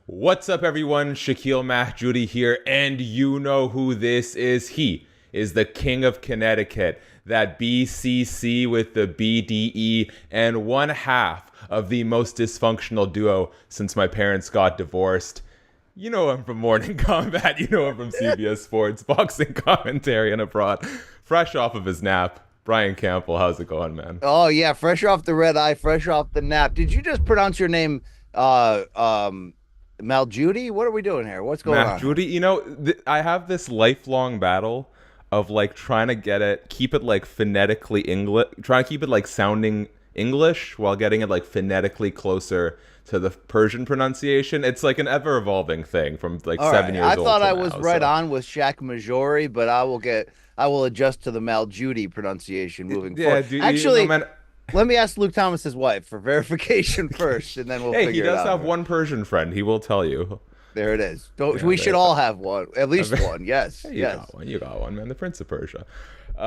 What's up, everyone? Shakiel Mahjouri here, and you know who this is. He is the king of Connecticut, that BCC with the BDE, and one half of the most dysfunctional duo since my parents got divorced. You know him from Morning Kombat, you know him from CBS Sports, boxing commentary and abroad. Fresh off of his nap, Brian Campbell, how's it going, man? Oh yeah, fresh off the red eye, fresh off the nap. Did you just pronounce your name uh um Maljudy? What are we doing here? What's going on here? Mahjouri, I have this lifelong battle of like trying to keep it like phonetically English, trying to keep it like sounding English while getting it like phonetically closer to the Persian pronunciation. It's like an ever evolving thing from like All seven right. years I old thought to I was now. right So on with Shak Mahjouri, but I will adjust to the Maljudy pronunciation moving yeah, forward. do you know, Actually, man? let me ask Luke Thomas's wife for verification first, and then we'll Hey, he figure it does out. have one Persian friend. He will tell you. There it is. Don't Yeah, we should all have one, at least one. Yes. hey, you Yes. got one. You got one, man. The Prince of Persia. I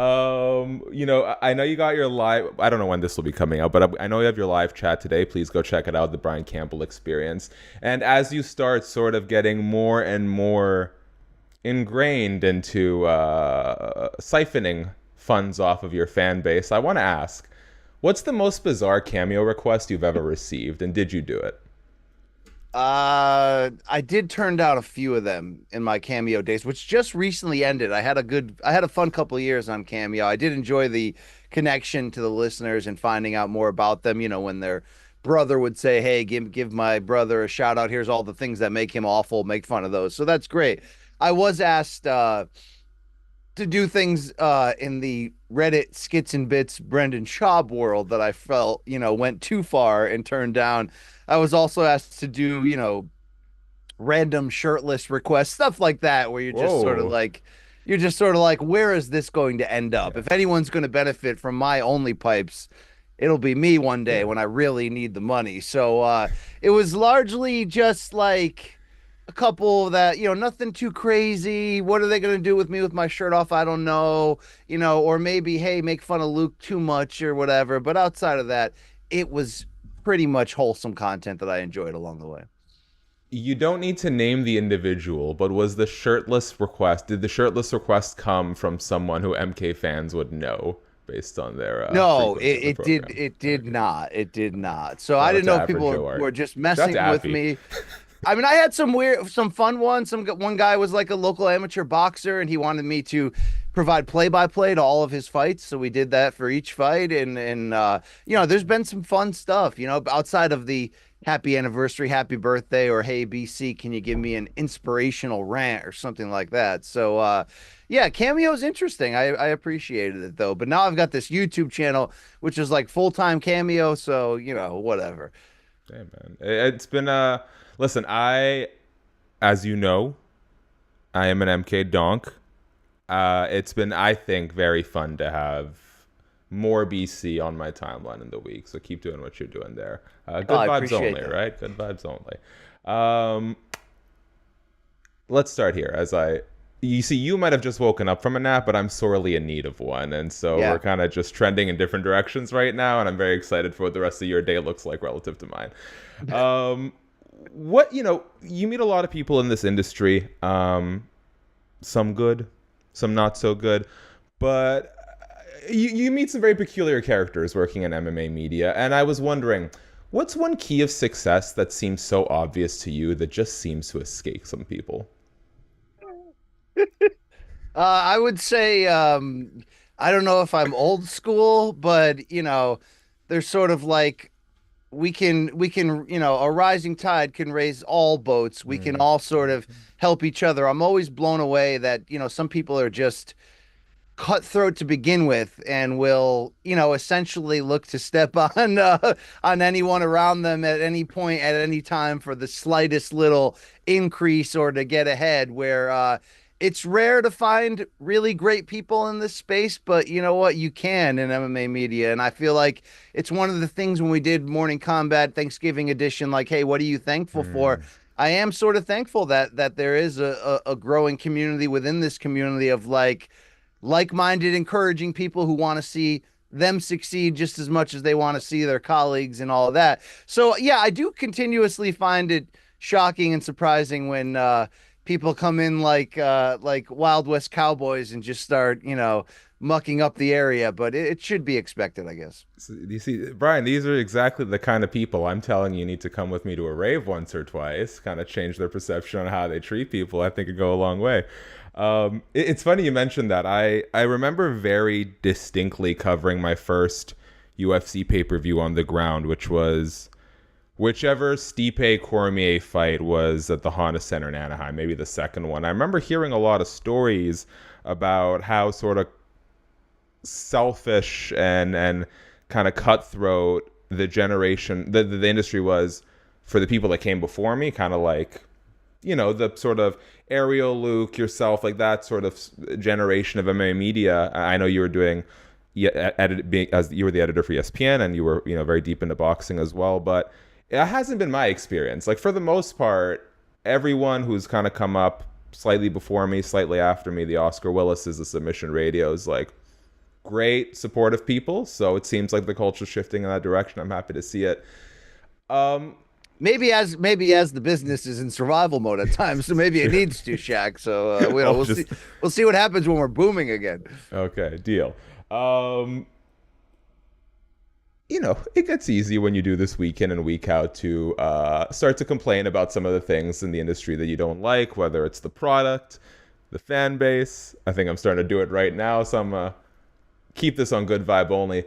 know you got your live. I don't know when this will be coming out, but I know you have your live chat today. Please go check it out, the Brian Campbell Experience. And as you start sort of getting more and more ingrained into siphoning funds off of your fan base, I want to ask, what's the most bizarre Cameo request you've ever received, and did you do it? I did turn down a few of them in my Cameo days, which just recently ended. I had a fun couple of years on Cameo. I did enjoy the connection to the listeners and finding out more about them. You know, when their brother would say, "Hey, give my brother a shout out. Here's all the things that make him awful. Make fun of those." So that's great. I was asked to do things in the Reddit skits and bits Brendan Schaub world that I felt, went too far and turned down. I was also asked to do, random shirtless requests, stuff like that, where Whoa. you're just sort of like, where is this going to end up? Yeah. If anyone's going to benefit from my only pipes, it'll be me one day Yeah. when I really need the money. So it was largely just like a couple that, nothing too crazy. What are they going to do with me with my shirt off? I don't know, or maybe, hey, make fun of Luke too much or whatever. But outside of that, it was pretty much wholesome content that I enjoyed along the way. You don't need to name the individual, but did the shirtless request come from someone who MK fans would know based on their No, frequency of the program? it did Okay. not. It did not. So I Shout out didn't to know if Average people Joe were Art. just Shout out to messing with Appy. me. I mean, I had some fun ones. One guy was like a local amateur boxer, and he wanted me to provide play-by-play to all of his fights. So we did that for each fight, and there's been some fun stuff. Outside of the happy anniversary, happy birthday, or hey BC, can you give me an inspirational rant or something like that? So yeah, Cameo's interesting. I appreciated it though. But now I've got this YouTube channel, which is like full-time Cameo. So whatever. Hey, man. It's been listen, as you know, I am an MK donk. It's been, I think, very fun to have more BC on my timeline in the week. So keep doing what you're doing there. Oh, Good I vibes appreciate only, that. right? Good vibes only. Um, let's start here. You see, you might have just woken up from a nap, but I'm sorely in need of one, and so we're Yeah. kind of just trending in different directions right now, and I'm very excited for what the rest of your day looks like relative to mine. Um, you meet a lot of people in this industry, some good, some not so good, but you meet some very peculiar characters working in MMA media, and I was wondering, what's one key of success that seems so obvious to you that just seems to escape some people? I would say I don't know if I'm old school, but there's sort of like we can a rising tide can raise all boats. We can Mm. all sort of help each other. I'm always blown away that some people are just cutthroat to begin with and will essentially look to step on anyone around them at any point at any time for the slightest little increase or to get ahead where it's rare to find really great people in this space, but you know what? You can in MMA media. And I feel like it's one of the things when we did Morning Combat Thanksgiving edition, like, hey, what are you thankful for? Mm. I am sort of thankful that there is a growing community within this community of like-minded, encouraging people who want to see them succeed just as much as they want to see their colleagues and all of that. So yeah, I do continuously find it shocking and surprising when people come in like Wild West cowboys and just start, mucking up the area. But it should be expected, I guess. So, you see, Brian, these are exactly the kind of people I'm telling you need to come with me to a rave once or twice, kind of change their perception on how they treat people. I think it'd go a long way. It's funny you mentioned that. I remember very distinctly covering my first UFC pay-per-view on the ground, which was whichever Stipe Cormier fight was at the Honda Center in Anaheim, maybe the second one. I remember hearing a lot of stories about how sort of selfish and kind of cutthroat the industry was for the people that came before me, kind of like, the sort of Ariel, Luke, yourself, like that sort of generation of MMA media. I know you were doing, as you were the editor for ESPN, and you were, very deep into boxing as well. But it hasn't been my experience. Like, for the most part, everyone who's kind of come up slightly before me, slightly after me, the Oscar Willis's, the Submission Radios, like, great supportive people. So it seems like the culture's shifting in that direction. I'm happy to see it. Maybe as the business is in survival mode at times, so maybe it needs to, Shaq. So we'll see what happens when we're booming again. Okay, deal. It gets easy when you do this week in and week out to start to complain about some of the things in the industry that you don't like, whether it's the product, the fan base. I think I'm starting to do it right now, so I'm keep this on good vibe only.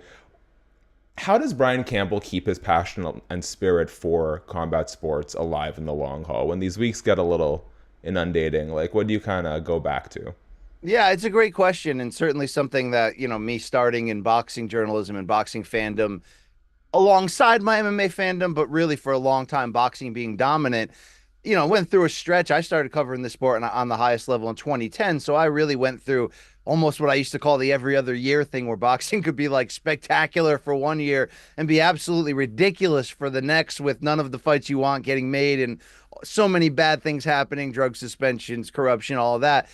How does Brian Campbell keep his passion and spirit for combat sports alive in the long haul when these weeks get a little inundating? Like, what do you kind of go back to? Yeah, it's a great question, and certainly something that, me starting in boxing journalism and boxing fandom alongside my MMA fandom, but really for a long time, boxing being dominant, went through a stretch. I started covering the sport on the highest level in 2010. So I really went through almost what I used to call the every other year thing, where boxing could be like spectacular for one year and be absolutely ridiculous for the next, with none of the fights you want getting made and so many bad things happening, drug suspensions, corruption, all of that.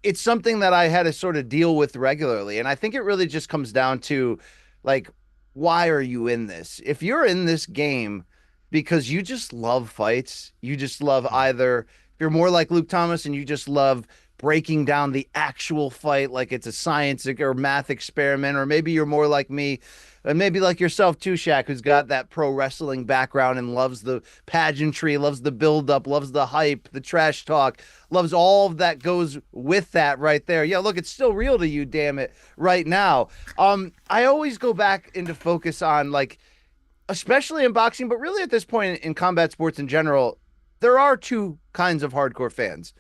It's something that I had to sort of deal with regularly. And I think it really just comes down to, like, why are you in this? If you're in this game because you just love fights, you just love, either if you're more like Luke Thomas and you just love breaking down the actual fight like it's a science or math experiment, or maybe you're more like me, and maybe like yourself too, Shaq, who's got that pro wrestling background and loves the pageantry, loves the build-up, loves the hype, the trash talk, loves all of that goes with that right there. Yeah, look, it's still real to you, damn it, right now. I always go back into focus on, like, especially in boxing, but really at this point in combat sports in general, there are two kinds of hardcore fans: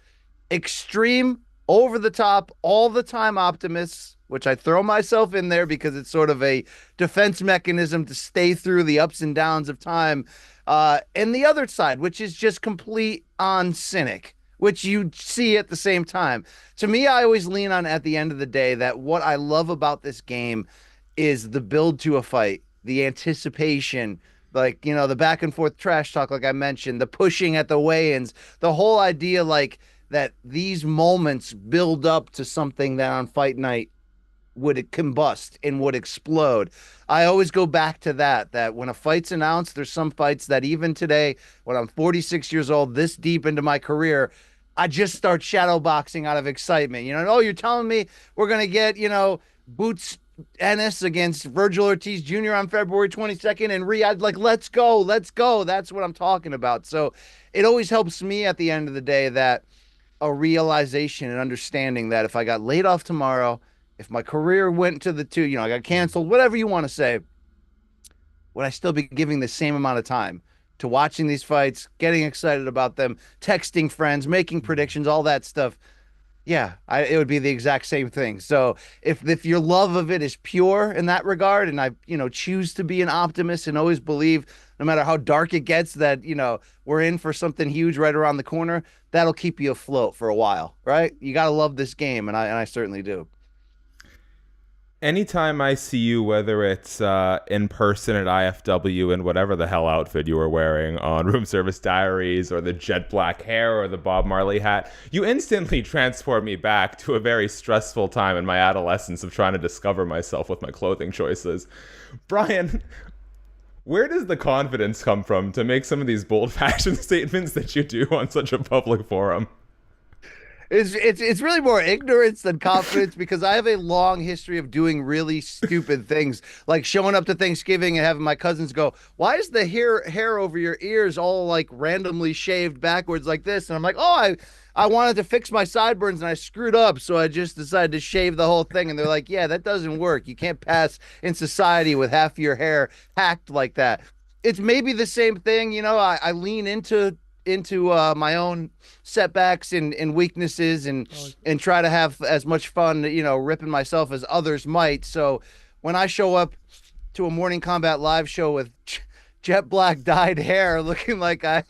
extreme, over the top, all the time optimists, which I throw myself in there because it's sort of a defense mechanism to stay through the ups and downs of time. And the other side, which is just complete on cynic, which you see at the same time. To me, I always lean on, at the end of the day, that what I love about this game is the build to a fight, the anticipation, like, the back and forth trash talk, like I mentioned, the pushing at the weigh-ins, the whole idea, like, that these moments build up to something that on fight night would combust and would explode. I always go back to that when a fight's announced, there's some fights that even today, when I'm 46 years old, this deep into my career, I just start shadow boxing out of excitement. Oh, you're telling me we're going to get, Boots Ennis against Virgil Ortiz Jr. on February 22nd in Riyadh. Like, let's go. That's what I'm talking about. So it always helps me at the end of the day, that a realization and understanding that if I got laid off tomorrow, if my career went to I got canceled, whatever you want to say, would I still be giving the same amount of time to watching these fights, getting excited about them, texting friends, making predictions, all that stuff? Yeah, it would be the exact same thing. So if your love of it is pure in that regard, and I choose to be an optimist and always believe, no matter how dark it gets, that we're in for something huge right around the corner, that'll keep you afloat for a while, right? You got to love this game, and I certainly do. Anytime I see you, whether it's in person at IFW in whatever the hell outfit you were wearing on Room Service Diaries, or the jet black hair, or the Bob Marley hat, you instantly transport me back to a very stressful time in my adolescence of trying to discover myself with my clothing choices. Brian, Where does the confidence come from to make some of these bold fashion statements that you do on such a public forum? It's really more ignorance than confidence because I have a long history of doing really stupid things, like showing up to Thanksgiving and having my cousins go, "Why is the hair over your ears all like randomly shaved backwards like this?" And I'm like, "Oh, I wanted to fix my sideburns and I screwed up, so I just decided to shave the whole thing." And they're like, "Yeah, that doesn't work. You can't pass in society with half your hair hacked like that." It's maybe the same thing, I lean into my own setbacks and weaknesses and try to have as much fun, ripping myself as others might. So when I show up to a Morning Combat live show with jet black dyed hair, looking like am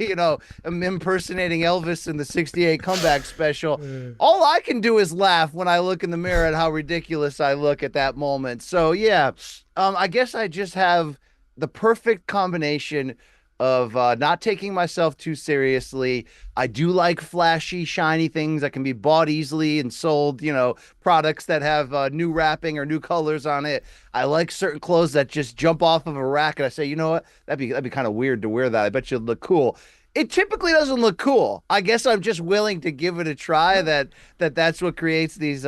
impersonating Elvis in the '68 comeback special, all I can do is laugh when I look in the mirror at how ridiculous I look at that moment. So yeah, I guess I just have the perfect combination of not taking myself too seriously. I do like flashy, shiny things that can be bought easily and sold, products that have new wrapping or new colors on it. I like certain clothes that just jump off of a rack and I say, you know what? That'd be kind of weird to wear that. I bet you'd look cool. It typically doesn't look cool. I guess I'm just willing to give it a try. That's what creates these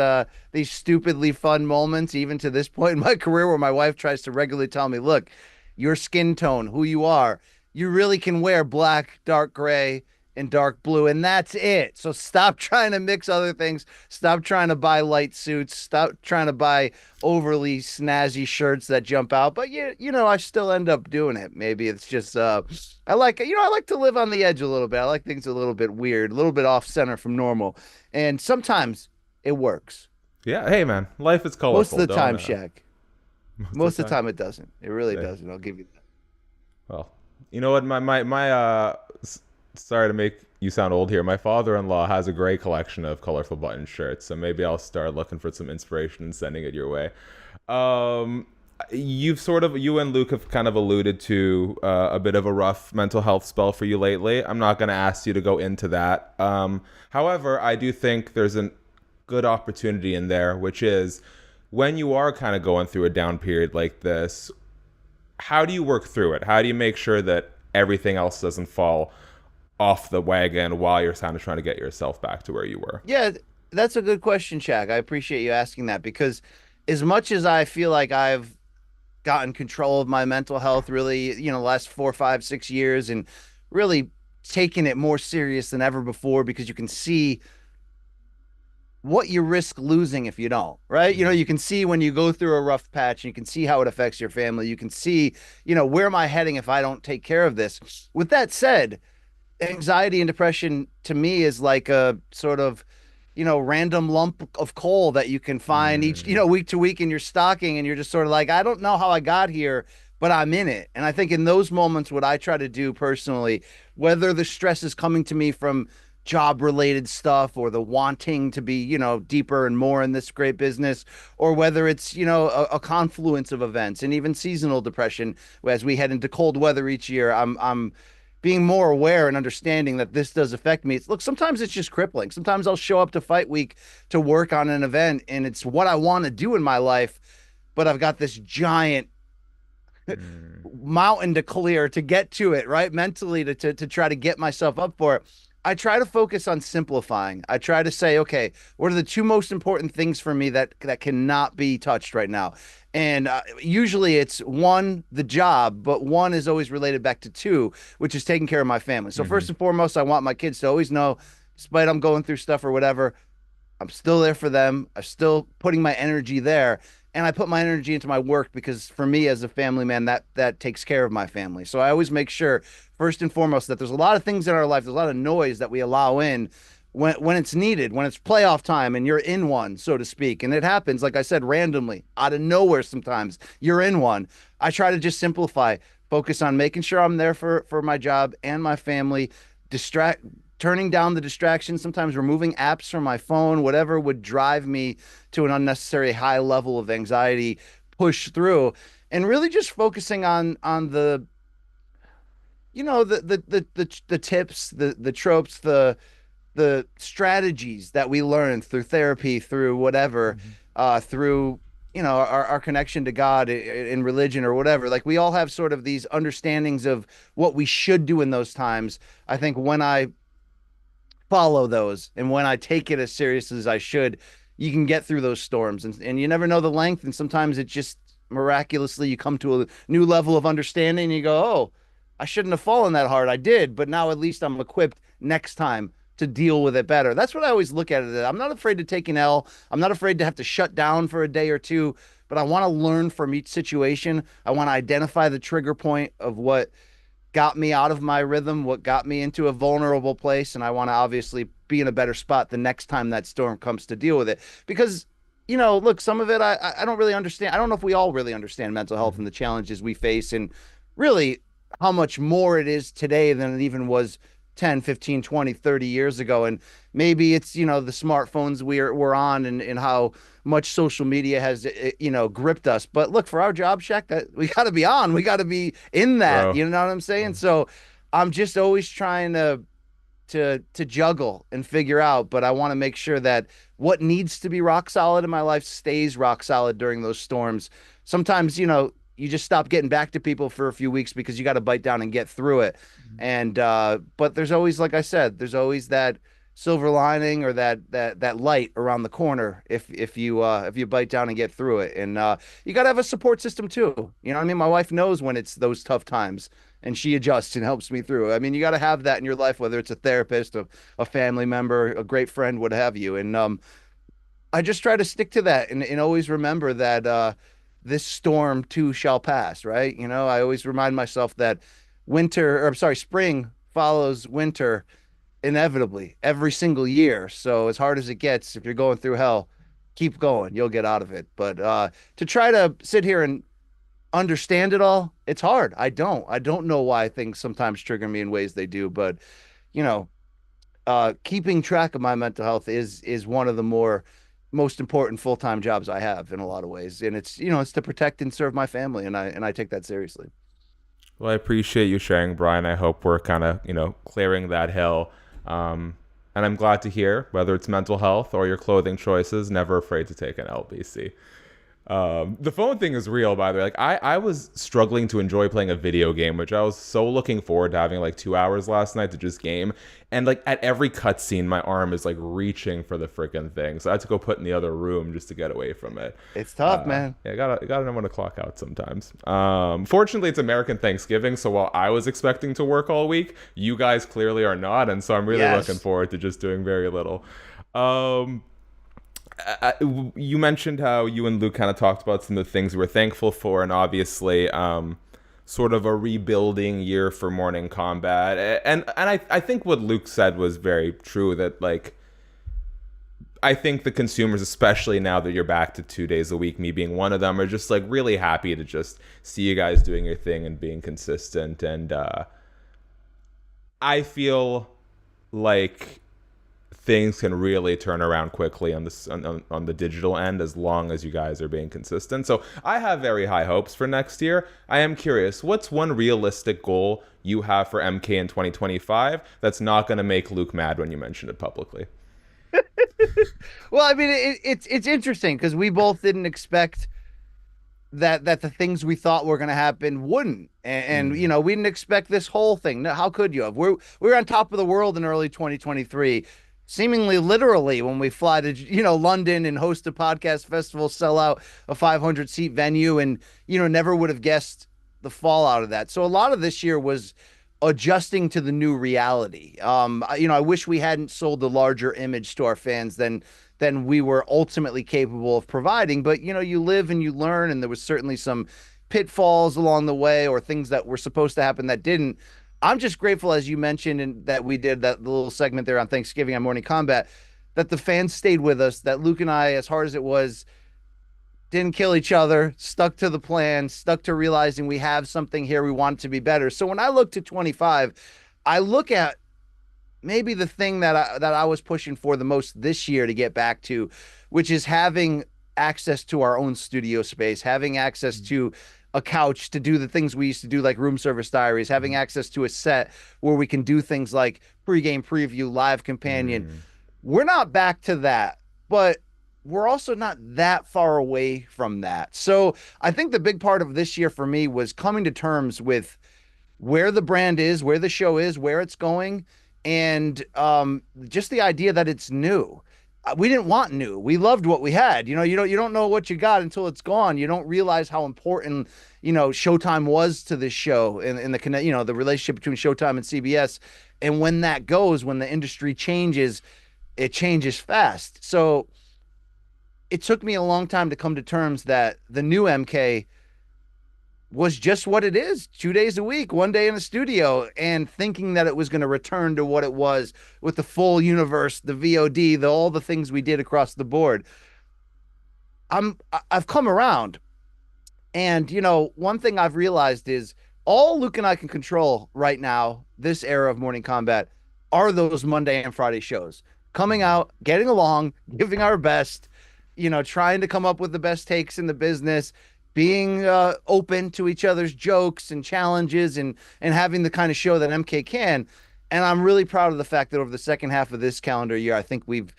stupidly fun moments, even to this point in my career, where my wife tries to regularly tell me, "Look, your skin tone, who you are, you really can wear black, dark gray, and dark blue, and that's it. So stop trying to mix other things. Stop trying to buy light suits. Stop trying to buy overly snazzy shirts that jump out." But I still end up doing it. Maybe it's just I like to live on the edge a little bit. I like things a little bit weird, a little bit off center from normal, and sometimes it works. Yeah, hey man, life is Most of colorful. the Don't time, Shaq. most of Most the of the time. time, it doesn't. It really Hey, doesn't. I'll give you that. well, you know what? Sorry to make you sound old here. My father-in-law has a great collection of colorful button shirts, so maybe I'll start looking for some inspiration and sending it your way. Um, you and Luke have kind of alluded to a bit of a rough mental health spell for you lately. I'm not going to ask you to go into that. However, I do think there's a good opportunity in there, which is when you are kind of going through a down period like this, how do you work through it? How do you make sure that everything else doesn't fall off the wagon while you're kind of trying to get yourself back to where you were? Yeah, that's a good question, Shaq. I appreciate you asking that because as much as I feel like I've gotten control of my mental health really, the last 4, 5, 6 years and really taken it more serious than ever before because you can see what you risk losing if you don't, right? Mm-hmm. You can see when you go through a rough patch, and you can see how it affects your family. You can see, where am I heading if I don't take care of this? With that said, anxiety and depression to me is like a sort of random lump of coal that you can find each Mm. week to week in your stocking, and you're just sort of like, I don't know how I got here, but I'm in it. And I think in those moments, what I try to do personally, whether the stress is coming to me from job related stuff or the wanting to be deeper and more in this great business, or whether it's a confluence of events and even seasonal depression as we head into cold weather each year, I'm being more aware and understanding that this does affect me. Look, sometimes it's just crippling. Sometimes I'll show up to fight week to work on an event and it's what I want to do in my life, but I've got this giant Mm. mountain to clear to get to it, right? Mentally to try to get myself up for it. I try to focus on simplifying. I try to say, okay, what are the two most important things for me that cannot be touched right now? And usually it's one, the job, but one is always related back to two, which is taking care of my family. So Mm-hmm. first and foremost, I want my kids to always know, despite I'm going through stuff or whatever, I'm still there for them. I'm still putting my energy there. And I put my energy into my work because for me as a family man, that takes care of my family. So I always make sure, first and foremost, that there's a lot of things in our life, there's a lot of noise that we allow in when it's needed, when it's playoff time and you're in one, so to speak. And it happens, like I said, randomly, out of nowhere sometimes. You're in one. I try to just simplify, focus on making sure I'm there for my job and my family, distract turning down the distractions, sometimes removing apps from my phone, whatever would drive me to an unnecessary high level of anxiety, push through, and really just focusing on the tips, the tropes, the strategies that we learn through therapy, through whatever, Mm-hmm. through our connection to God in religion or whatever. Like we all have sort of these understandings of what we should do in those times. I think when I follow those and when I take it as seriously as I should, you can get through those storms, and you never know the length. And sometimes it just miraculously you come to a new level of understanding and you go, oh, I shouldn't have fallen that hard. I did, but now at least I'm equipped next time to deal with it better. That's what I always look at it. I'm not afraid to take an L. I'm not afraid to have to shut down for a day or two, but I want to learn from each situation. I want to identify the trigger point of what got me out of my rhythm, what got me into a vulnerable place. And I want to obviously be in a better spot the next time that storm comes to deal with it. Because, look, some of it I don't really understand. I don't know if we all really understand mental health and the challenges we face and really how much more it is today than it even was 10, 15, 20, 30 years ago. And maybe it's, the smartphones we're on and how much social media has, gripped us. But look, for our job, Shaq, that we got to be on, we got to be in that, Bro. you know what I'm saying? So I'm just always trying to juggle and figure out, but I want to make sure that what needs to be rock solid in my life stays rock solid during those storms. Sometimes, you just stop getting back to people for a few weeks because you got to bite down and get through it. And but there's always, like I said, there's always that silver lining or that light around the corner if you bite down and get through it. And you got to have a support system too. You know what I mean? My wife knows when it's those tough times and she adjusts and helps me through. I mean, you got to have that in your life, whether it's a therapist, a family member, a great friend, what have you. And I just try to stick to that and always remember that this storm too shall pass, right? I always remind myself that spring follows winter inevitably every single year. So as hard as it gets, if you're going through hell, keep going. You'll get out of it. But to try to sit here and understand it all, it's hard. I don't know why things sometimes trigger me in ways they do, but you know, keeping track of my mental health is one of the most important full-time jobs I have in a lot of ways. And it's to protect and serve my family. And I take that seriously. Well, I appreciate you sharing, Brian. I hope we're kind of, clearing that hill. And I'm glad to hear, whether it's mental health or your clothing choices, never afraid to take an LBC. The phone thing is real, by the way. Like I was struggling to enjoy playing a video game, which I was so looking forward to having like 2 hours last night to just game. And like at every cutscene, my arm is like reaching for the freaking thing. So I had to go put in the other room just to get away from it. It's tough, man. Yeah, gotta know when to clock out sometimes. Fortunately, it's American Thanksgiving, so while I was expecting to work all week, you guys clearly are not, and so I'm really looking forward to just doing very little. You mentioned how you and Luke kind of talked about some of the things we were thankful for, and obviously, sort of a rebuilding year for Morning Combat. And I think what Luke said was very true, that like I think the consumers, especially now that you're back to 2 days a week, me being one of them, are just like really happy to just see you guys doing your thing and being consistent. And I feel like things can really turn around quickly on this on the digital end as long as you guys are being consistent. So I have very high hopes for next year. I am curious, what's one realistic goal you have for MK in 2025 that's not going to make Luke mad when you mention it publicly? Well, I mean, it's interesting because we both didn't expect that the things we thought were going to happen wouldn't, and we didn't expect this whole thing. No, how could you have? We're on top of the world in early 2023, seemingly literally, when we fly to London and host a podcast festival, sell out a 500-seat venue, and never would have guessed the fallout of that. So a lot of this year was adjusting to the new reality. I wish we hadn't sold the larger image to our fans than we were ultimately capable of providing. But you live and you learn, and there was certainly some pitfalls along the way, or things that were supposed to happen that didn't. I'm just grateful, as you mentioned, and that we did that little segment there on Thanksgiving on Morning Combat, that the fans stayed with us, that Luke and I, as hard as it was, didn't kill each other, stuck to the plan, stuck to realizing we have something here, we want it to be better. So when I look to 25, I look at maybe the thing that I was pushing for the most this year to get back to, which is having access to our own studio space, having access to a couch to do the things we used to do, like room service diaries, having access to a set where we can do things like pregame preview, live companion. We're not back to that, but we're also not that far away from that. So I think the big part of this year for me was coming to terms with where the brand is, where the show is, where it's going, and just the idea that it's new. We didn't want new. We loved what we had. You don't know what you got until it's gone. You don't realize how important Showtime was to this show, and the relationship between Showtime and CBS. And when that goes, when the industry changes, it changes fast. So it took me a long time to come to terms that the new MK was just what it is, 2 days a week, 1 day in the studio, and thinking that it was going to return to what it was with the full universe, the VOD, all the things we did across the board. I've come around, and one thing I've realized is all Luke and I can control right now, this era of Morning Combat, are those Monday and Friday shows. Coming out, getting along, giving our best, trying to come up with the best takes in the business, being open to each other's jokes and challenges, and having the kind of show that MK can. And I'm really proud of the fact that over the second half of this calendar year, I think we've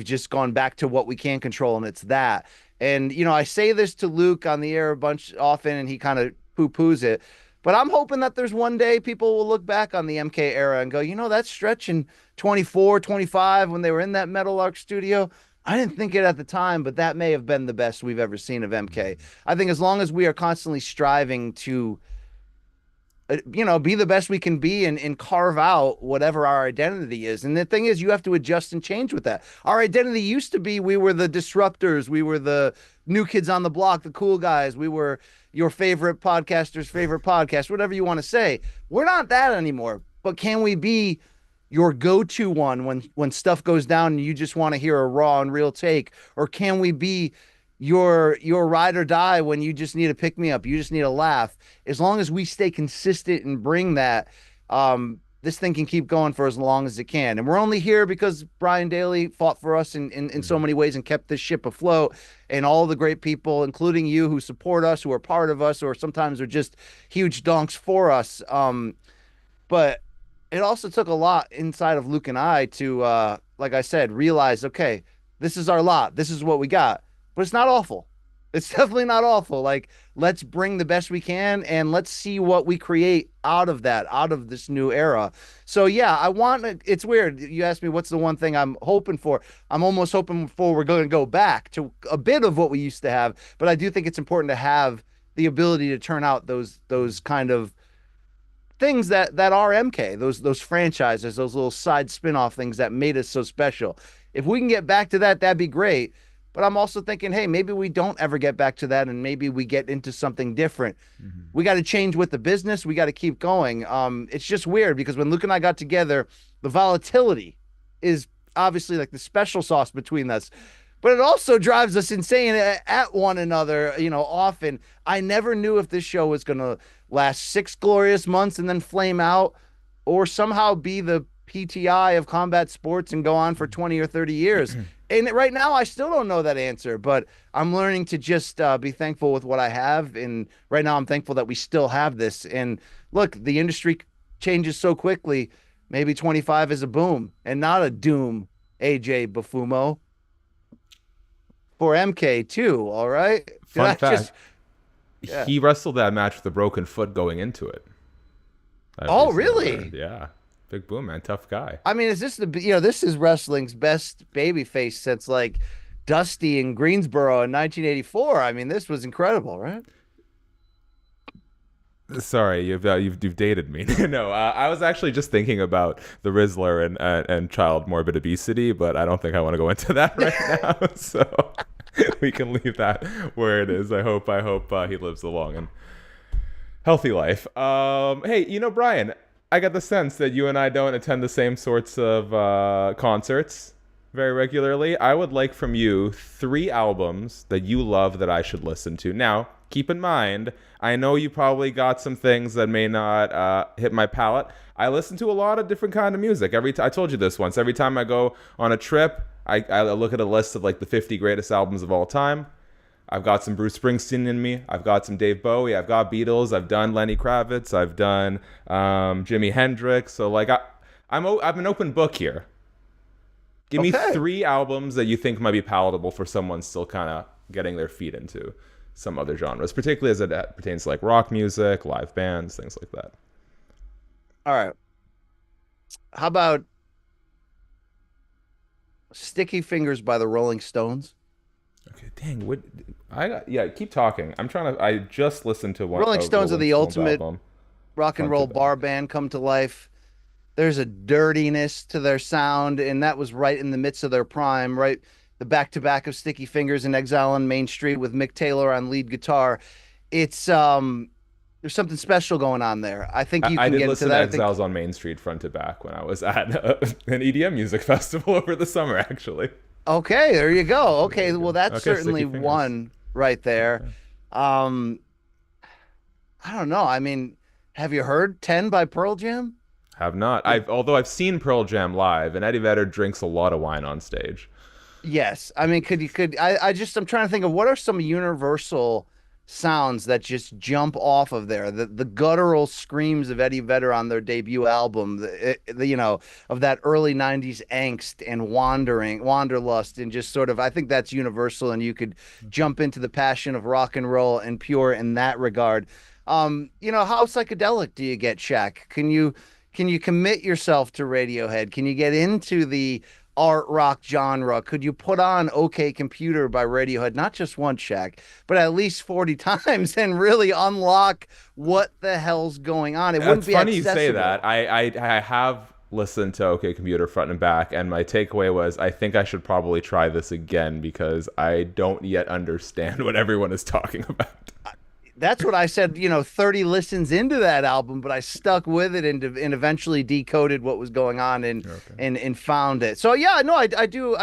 just gone back to what we can control, and it's that. And I say this to Luke on the air a bunch often, and he kind of poo-poos it. But I'm hoping that there's one day people will look back on the MK era and go, that stretch in 24, 25 when they were in that Metal Arc studio, I didn't think it at the time, but that may have been the best we've ever seen of MK. I think as long as we are constantly striving to, be the best we can be, and carve out whatever our identity is. And the thing is, you have to adjust and change with that. Our identity used to be, we were the disruptors. We were the new kids on the block, the cool guys. We were your favorite podcaster's favorite podcast, whatever you want to say. We're not that anymore, but can we be your go-to one when stuff goes down and you just want to hear a raw and real take? Or can we be your ride or die when you just need a pick me up, you just need a laugh? As long as we stay consistent and bring that, this thing can keep going for as long as it can. And we're only here because Brian Daly fought for us in so many ways and kept this ship afloat, and all the great people, including you, who support us, who are part of us, or sometimes are just huge donks for us. But it also took a lot inside of Luke and I to, like I said, realize, okay, this is our lot. This is what we got. But it's not awful. It's definitely not awful. Like, let's bring the best we can, and let's see what we create out of that, out of this new era. So yeah, it's weird. You asked me what's the one thing I'm hoping for. I'm almost hoping for we're going to go back to a bit of what we used to have, but I do think it's important to have the ability to turn out those kind of things that are MK, those franchises, those little side spin-off things that made us so special. If we can get back to that, that'd be great. But I'm also thinking, hey, maybe we don't ever get back to that, and maybe we get into something different. Mm-hmm. We got to change with the business. We got to keep going. It's just weird because when Luke and I got together, the volatility is obviously like the special sauce between us. But it also drives us insane at one another, often. I never knew if this show was going to last 6 glorious months and then flame out, or somehow be the PTI of combat sports and go on for 20 or 30 years. And right now, I still don't know that answer, but I'm learning to just be thankful with what I have. And right now, I'm thankful that we still have this. And look, the industry changes so quickly. Maybe 25 is a boom and not a doom, AJ Bufumo. For MK too, all right? Fun fact, he wrestled that match with a broken foot going into it. Oh, really? Yeah. Big Boom, man. Tough guy. I mean, is this this is wrestling's best babyface since like Dusty in Greensboro in 1984. I mean, this was incredible, right? Sorry, you've dated me. No, I was actually just thinking about the Rizzler and child morbid obesity, but I don't think I want to go into that right now. So we can leave that where it is. I hope he lives a long and healthy life. Hey, Brian, I get the sense that you and I don't attend the same sorts of concerts very regularly. I would like from you 3 albums that you love that I should listen to. Now, keep in mind, I know you probably got some things that may not hit my palate. I listen to a lot of different kind of music. I told you this once. Every time I go on a trip, I look at a list of like the 50 greatest albums of all time. I've got some Bruce Springsteen in me. I've got some Dave Bowie. I've got Beatles. I've done Lenny Kravitz. I've done Jimi Hendrix. So like I'm an open book here. Give me Okay. 3 albums that you think might be palatable for someone still kind of getting their feet into some other genres, particularly as it pertains to like rock music, live bands, things like that. All right. How about Sticky Fingers by the Rolling Stones? Okay, dang, what I got? Yeah, keep talking. I'm trying to. I just listened to one Rolling a Stones are Rolling the Stones ultimate album, rock and front to roll bar back. band come to life. There's a dirtiness to their sound, and that was right in the midst of their prime, right? The back to back of Sticky Fingers and Exile on Main Street with Mick Taylor on lead guitar. It's there's something special going on there. I think you I can did get into listen to that. I think Exiles on Main Street front to back when I was at an EDM music festival over the summer, actually. okay, there you go. There Okay, you well go. that's Okay, Sticky certainly Fingers. one right there. Okay. Um I don't know. I mean, have you heard 10 by Pearl Jam? Have not. Although I've seen Pearl Jam live, and Eddie Vedder drinks a lot of wine on stage. Yes. I mean, I'm trying to think of what are some universal sounds that just jump off of there. The guttural screams of Eddie Vedder on their debut album, of that early 90s angst and wanderlust, and just sort of, I think that's universal, and you could jump into the passion of rock and roll and pure in that regard. How psychedelic do you get, Shaq? Can you commit yourself to Radiohead? Can you get into the art rock genre? Could you put on OK Computer by Radiohead, not just once, Shaq, but at least 40 times and really unlock what the hell's going on? It wouldn't It's be funny you say accessible. that. I have listened to OK Computer front and back, and my takeaway was I think I should probably try this again because I don't yet understand what everyone is talking about. That's what I said, 30 listens into that album, but I stuck with it and eventually decoded what was going on and Okay, and found it. So yeah, no, that's cool.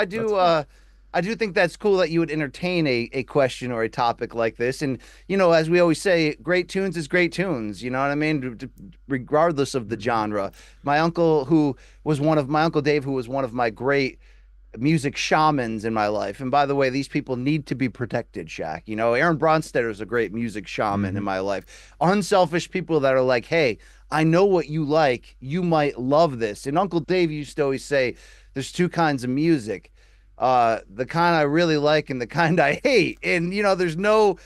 I do think that's cool that you would entertain a question or a topic like this. And as we always say, great tunes is great tunes. You know what I mean? Regardless of the genre. My uncle Dave, who was one of my great music shamans in my life. And by the way, these people need to be protected, Shaq. Aaron Bronstetter is a great music shaman in Hmm. my life. Unselfish people that are like, hey, I know what you like. You might love this. And Uncle Dave used to always say, there's two kinds of music. The kind I really like and the kind I hate. And there's no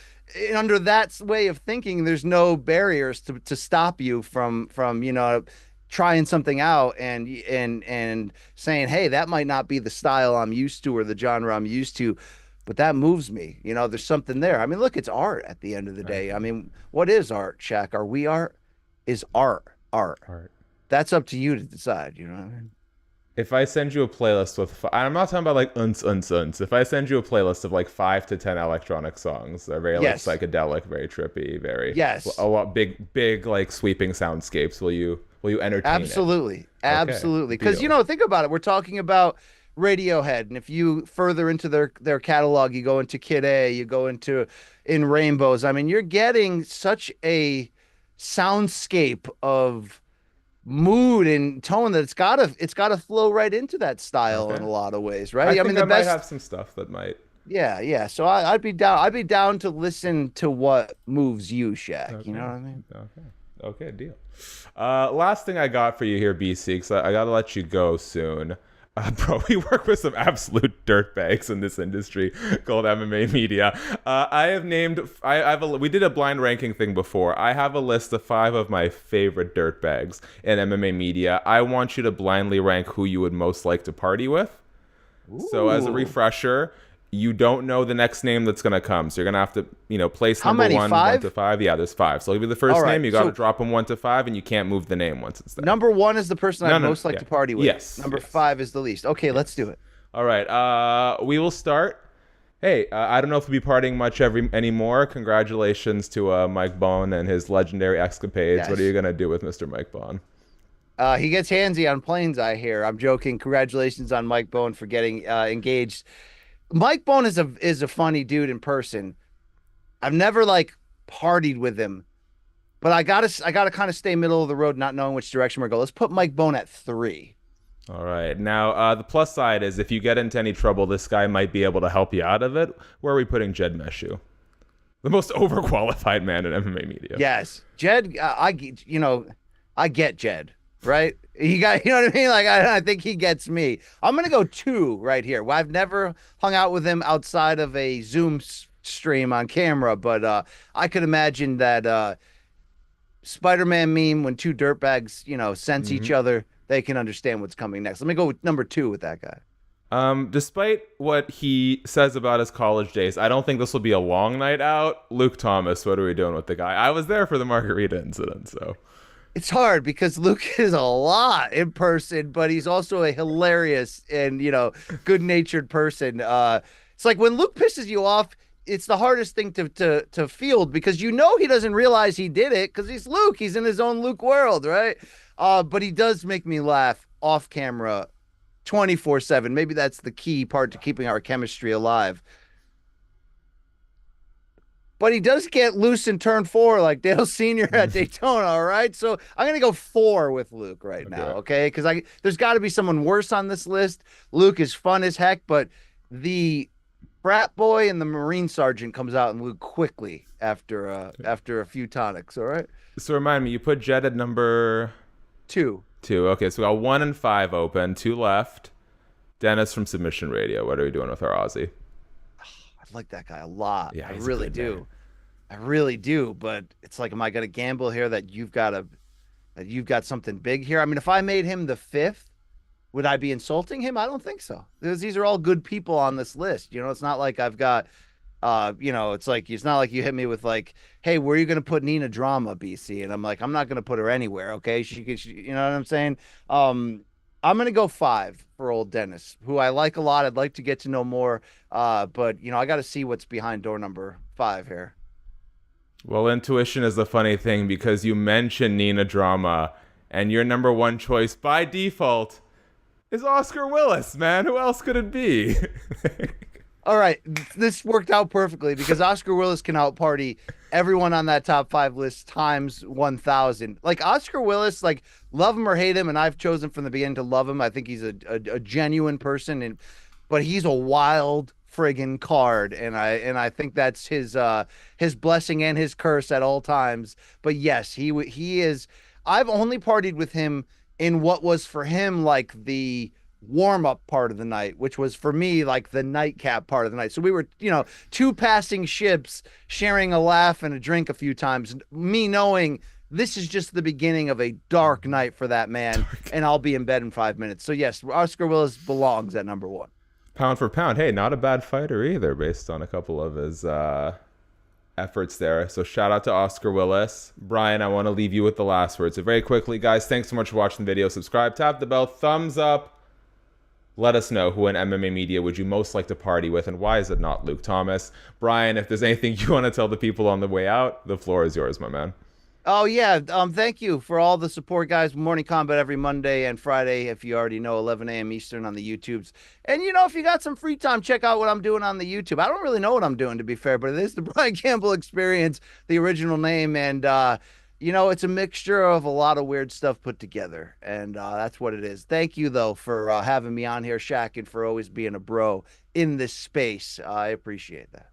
under that way of thinking, there's no barriers to stop you from trying something out and saying, hey, that might not be the style I'm used to or the genre I'm used to, but that moves me. There's something there. I mean, look, it's art at the end of the I day. I agree. mean, what is art, Shaq? Are we art? Is art art? All right. That's up to you to decide. You know what I mean? If I send you a playlist with, I'm not talking about like uns uns uns. If I send you a playlist of like 5 to 10 electronic songs, they're very like Yes. psychedelic, very trippy, very Yes. a lot big like sweeping soundscapes. Will you entertain it? Absolutely. Okay, Absolutely. Because, deal. think about it. We're talking about Radiohead. And if you further into their catalog, you go into Kid A, you go into In Rainbows. I mean, you're getting such a soundscape of mood and tone that it's gotta flow right into that style in Okay. a lot of ways, I right? I mean, think the I might have best, some stuff that might. yeah, yeah. So I'd be down to listen to what moves you, Shaq. You know Okay. what I mean? Okay. Okay, deal. Last thing I got for you here, BC, because I gotta let you go soon. Bro, we work with some absolute dirtbags in this industry called MMA media. I have named. I have a. We did a blind ranking thing before. I have a list of 5 of my favorite dirtbags in MMA media. I want you to blindly rank who you would most like to party with. So as a Ooh. refresher, you don't know the next name that's gonna come. So you're gonna have to, place How number many? one to Five? five. Yeah, there's 5. So it'll be the All first right. name. You got to So drop them 1 to 5, and you can't move the name once it's there. number one is the person No, I'd no, most like yeah, to party with. yes, Number yes, five is the least. Okay, let's do yes. it. All right. We will start. Hey, I don't know if we'll be partying much anymore. Congratulations to Mike Bone and his legendary escapades. What are Yes. you gonna do with Mr. Mike Bone? He gets handsy on planes, I hear. I'm joking. Congratulations on Mike Bone for getting engaged. Mike Bone is a funny dude in person. I've never like partied with him, but I gotta kind of stay middle of the road, not knowing which direction we're going. Let's put Mike Bone at 3. All right. Now, the plus side is if you get into any trouble, this guy might be able to help you out of it. Where are we putting Jed Meshew? The most overqualified man in MMA media. Yes, Jed. I get Jed. right? He got, you know what I mean? Like, I think he gets me. I'm gonna go 2 right here. Well, I've never hung out with him outside of a Zoom stream on camera, but I could imagine that Spider-Man meme when two dirtbags, sense each Hmm. other, they can understand what's coming next. Let me go with number 2 with that guy. Despite what he says about his college days, I don't think this will be a long night out. Luke Thomas, what are we doing with the guy? I was there for the margarita incident, so. It's hard because Luke is a lot in person, but he's also a hilarious and good-natured person. It's like when Luke pisses you off, it's the hardest thing to field because he doesn't realize he did it because he's Luke. He's in his own Luke world, right? But he does make me laugh off camera 24/7. Maybe that's the key part to keeping our chemistry alive. But he does get loose in turn 4, like Dale Sr. at Daytona. All right. So I'm going to go 4 with Luke right now. Okay. Okay. Because there's got to be someone worse on this list. Luke is fun as heck, but the frat boy and the Marine Sergeant comes out in Luke quickly after a few tonics. All right. So remind me, you put Jed at number 2. 2. Okay, so we got 1 and 5 open, 2 left. Dennis from Submission Radio. What are we doing with our Aussie? I like that guy a lot. Yeah, I he's a really good name. do. I really do. But it's like, am I going to gamble here that you've got something big here? I mean, if I made him the 5th, would I be insulting him? I don't think so. Because these are all good people on this list. It's not like I've got, it's not like you hit me with like, hey, where are you going to put Nina Drama, BC? And I'm like, I'm not going to put her anywhere. Okay. You know what I'm saying? I'm going to go 5 for old Dennis, who I like a lot. I'd like to get to know more. But I got to see what's behind door number 5 here. Well, intuition is the funny thing because you mentioned Nina Drama, and your number 1 choice by default is Oscar Willis, man. Who else could it be? All right, this worked out perfectly because Oscar Willis can outparty everyone on that top 5 list times 1,000. Like Oscar Willis, like love him or hate him, and I've chosen from the beginning to love him. I think he's a genuine person, but he's a wild friggin' card, and I think that's his blessing and his curse at all times. But yes, he is. I've only partied with him in what was for him like the warm up part of the night, which was for me like the nightcap part of the night. So we were, 2 passing ships sharing a laugh and a drink a few times. Me knowing this is just the beginning of a dark night for that man, and I'll be in bed in 5 minutes. So yes, Oscar Willis belongs at number 1. Pound for pound, hey, not a bad fighter either, based on a couple of his efforts there. So shout out to Oscar Willis. Brian, I want to leave you with the last word. So very quickly, guys, thanks so much for watching the video. Subscribe, tap the bell, thumbs up. Let us know who in MMA media would you most like to party with, and why is it not Luke Thomas? Brian, if there's anything you want to tell the people on the way out, the floor is yours, my man. Oh yeah, thank you for all the support, guys. Morning Combat every Monday and Friday, if you already know, 11 a.m. Eastern on the YouTubes. And if you got some free time, check out what I'm doing on the YouTube. I don't really know what I'm doing, to be fair, but it is the Brian Campbell Experience, the original name, and it's a mixture of a lot of weird stuff put together, and that's what it is. Thank you though for having me on here, Shaq, and for always being a bro in this space. I appreciate that.